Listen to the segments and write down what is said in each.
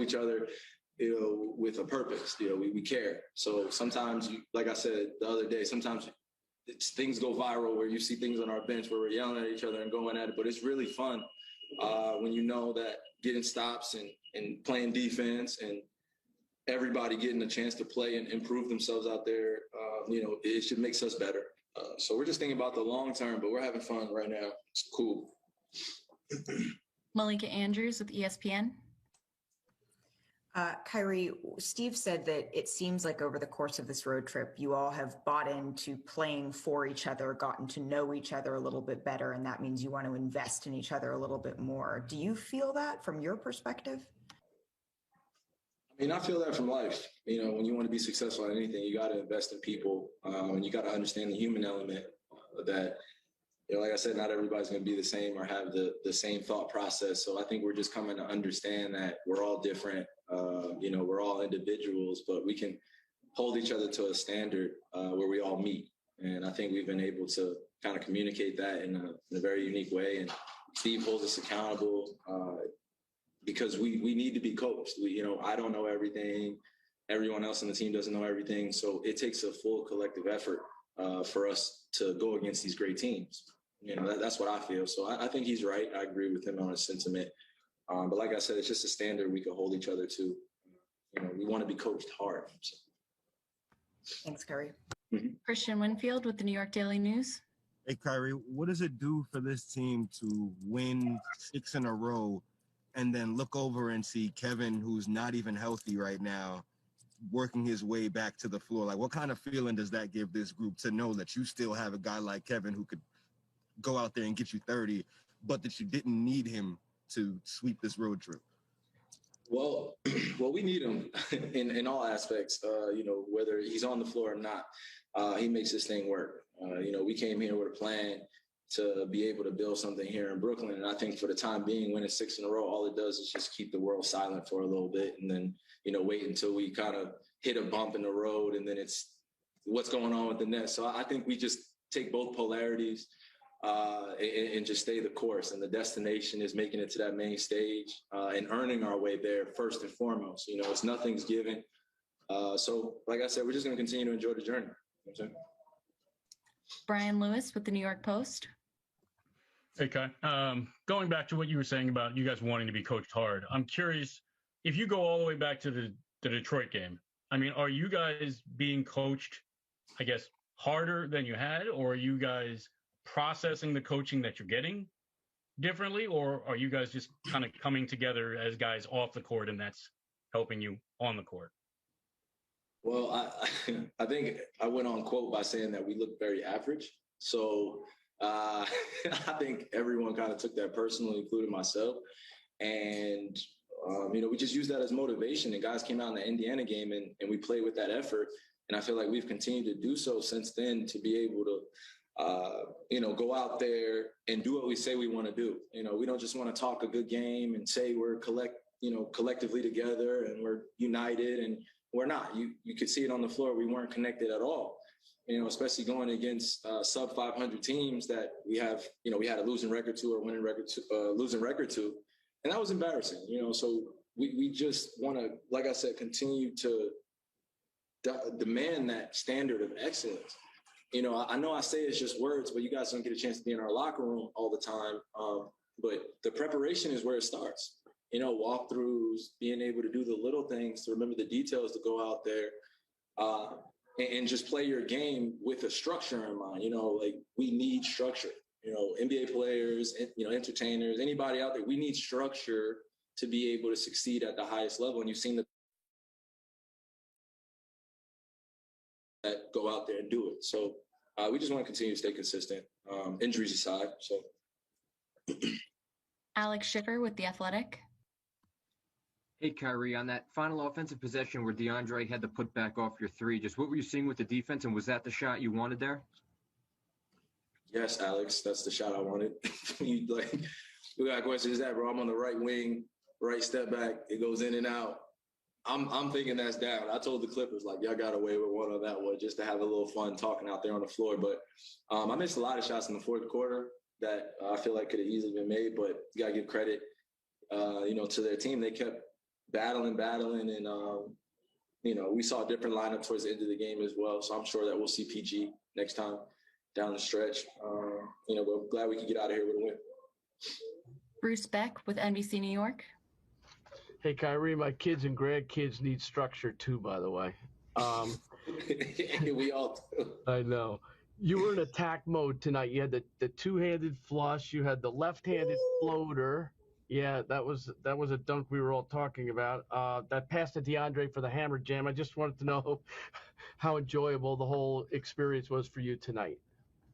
each other, with a purpose. We care. So sometimes, like I said the other day, sometimes things go viral where you see things on our bench where we're yelling at each other and going at it. But it's really fun when you know that getting stops and playing defense and everybody getting a chance to play and improve themselves out there, it should make us better. So we're just thinking about the long term, but we're having fun right now. It's cool. Malika Andrews with ESPN. Kyrie, Steve said that it seems like over the course of this road trip, you all have bought into playing for each other, gotten to know each other a little bit better, and that means you want to invest in each other a little bit more. Do you feel that from your perspective? I feel that from life. When you want to be successful at anything, you got to invest in people, and you got to understand the human element that, like I said, not everybody's going to be the same or have the same thought process. So I think we're just coming to understand that we're all different. We're all individuals, but we can hold each other to a standard where we all meet. And I think we've been able to kind of communicate that in a very unique way. And Steve holds us accountable because we need to be coached. I don't know everything. Everyone else on the team doesn't know everything. So it takes a full collective effort for us to go against these great teams. That's what I feel. So I think he's right. I agree with him on his sentiment. But like I said, it's just a standard we can hold each other to. We want to be coached hard. So. Thanks, Kyrie. Mm-hmm. Christian Winfield with the New York Daily News. Hey, Kyrie, what does it do for this team to win 6 in a row and then look over and see Kevin, who's not even healthy right now, working his way back to the floor? Like, what kind of feeling does that give this group to know that you still have a guy like Kevin who could go out there and get you 30, but that you didn't need him to sweep this road trip? Well, we need him in all aspects, whether he's on the floor or not. He makes this thing work. We came here with a plan to be able to build something here in Brooklyn. And I think for the time being, winning 6 in a row, all it does is just keep the world silent for a little bit and then, wait until we kind of hit a bump in the road and then it's what's going on with the Nets. So I think we just take both polarities and just stay the course. And the destination is making it to that main stage and earning our way there first and foremost. It's nothing's given. So like I said, we're just going to continue to enjoy the journey. Brian Lewis with the New York Post. Hey, Kai. Going back to what you were saying about you guys wanting to be coached hard, I'm curious, if you go all the way back to the Detroit game, are you guys being coached, I guess, harder than you had, or are you guys processing the coaching that you're getting differently, or are you guys just kind of coming together as guys off the court and that's helping you on the court? Well, I think I went on quote by saying that we look very average. So I think everyone kind of took that personally, including myself. And, we just used that as motivation. And guys came out in the Indiana game and we played with that effort. And I feel like we've continued to do so since then to be able to go out there and do what we say we want to do. We don't just want to talk a good game and say we're collectively together and we're united, and we're not. You could see it on the floor. We weren't connected at all, especially going against sub 500 teams that we have, we had a losing record to or winning record to, losing record to. And that was embarrassing, so we just want to, like I said, continue to demand that standard of excellence. I know I say it's just words, but you guys don't get a chance to be in our locker room all the time. But the preparation is where it starts. Walkthroughs, being able to do the little things, to remember the details, to go out there and just play your game with a structure in mind. Like we need structure. NBA players, entertainers, anybody out there, we need structure to be able to succeed at the highest level. And you've seen that go out there and do it. So we just want to continue to stay consistent, injuries aside. So Alex Schiffer with The Athletic. Hey, Kyrie, on that final offensive possession where DeAndre had to put back off your three, just what were you seeing with the defense, and was that the shot you wanted there? Yes, Alex, that's the shot I wanted. We got questions that, bro. I'm on the right wing, right step back. It goes in and out. I'm thinking that's down. I told the Clippers, y'all got away with one on that one just to have a little fun talking out there on the floor. But I missed a lot of shots in the fourth quarter that I feel like could have easily been made. But you got to give credit, to their team. They kept battling, and we saw a different lineup towards the end of the game as well. So I'm sure that we'll see PG next time down the stretch. But I'm glad we could get out of here with a win. Bruce Beck with NBC New York. Hey, Kyrie, my kids and grandkids need structure too, by the way. We all do. I know. You were in attack mode tonight. You had the two-handed flush. You had the left-handed floater. Yeah, that was a dunk we were all talking about. That pass to DeAndre for the hammer jam. I just wanted to know how enjoyable the whole experience was for you tonight.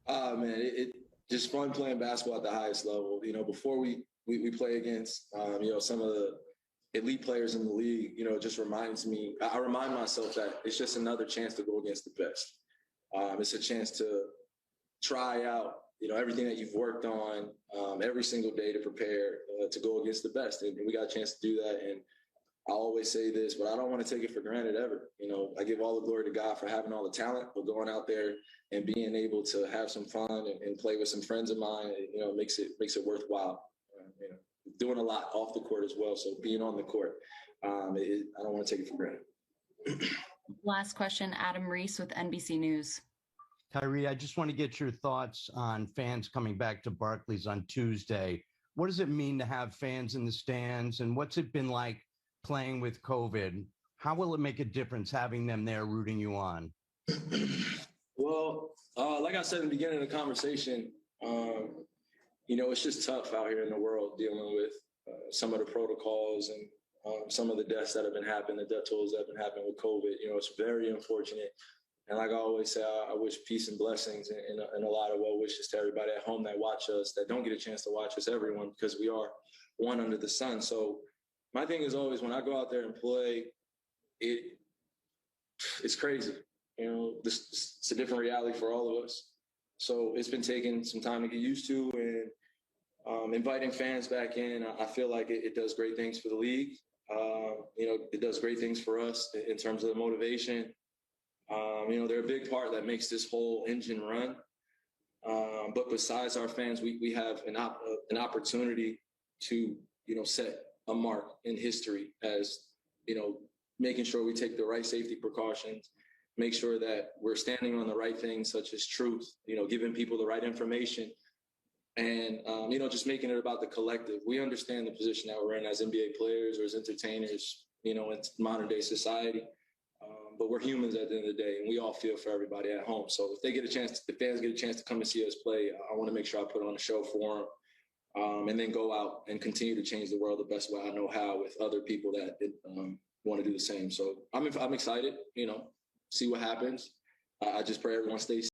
Man, it just fun playing basketball at the highest level. Before we play against, some of the elite players in the league, it just reminds me, I remind myself that it's just another chance to go against the best. It's a chance to try out, everything that you've worked on every single day to prepare to go against the best. And we got a chance to do that. And I always say this, but I don't want to take it for granted ever. I give all the glory to God for having all the talent, but going out there and being able to have some fun and play with some friends of mine, makes it worthwhile. Doing a lot off the court as well. So being on the court, I don't want to take it for granted. Last question, Adam Reese with NBC News. Kyrie, I just want to get your thoughts on fans coming back to Barclays on Tuesday. What does it mean to have fans in the stands, and what's it been like playing with COVID? How will it make a difference having them there rooting you on? Well, like I said in the beginning of the conversation, it's just tough out here in the world dealing with some of the protocols and some of the deaths that have been happening, the death tolls that have been happening with COVID. It's very unfortunate. And like I always say, I wish peace and blessings and a lot of well wishes to everybody at home that watch us, that don't get a chance to watch us, everyone, because we are one under the sun. So my thing is always when I go out there and play, it's crazy. It's a different reality for all of us. So it's been taking some time to get used to, and inviting fans back in, I feel like it does great things for the league. It does great things for us in terms of the motivation. They're a big part that makes this whole engine run. But besides our fans, we have an opportunity to, set a mark in history as, making sure we take the right safety precautions, make sure that we're standing on the right things, such as truth, giving people the right information, and, just making it about the collective. We understand the position that we're in as NBA players or as entertainers, in modern day society. But we're humans at the end of the day, and we all feel for everybody at home. So if the fans get a chance to come and see us play, I want to make sure I put on a show for them, and then go out and continue to change the world the best way I know how with other people that want to do the same. So I'm excited, see what happens. I just pray everyone stays